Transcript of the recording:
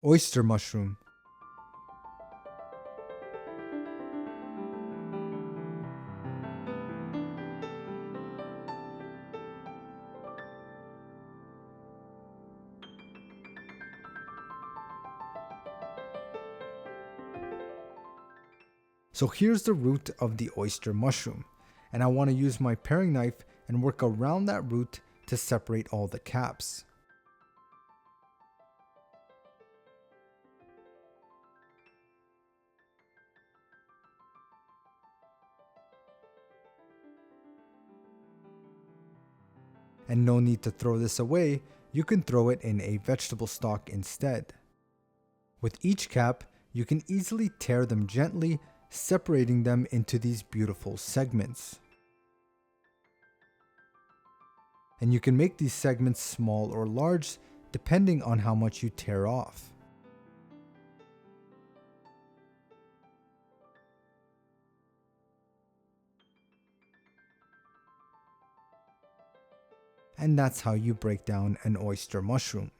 Oyster mushroom. So here's the root of the oyster mushroom, and I want to use my paring knife and work around that root to separate all the caps. And no need to throw this away, you can throw it in a vegetable stock instead. With each cap, you can easily tear them gently, separating them into these beautiful segments. And you can make these segments small or large depending on how much you tear off. And that's how you break down an oyster mushroom.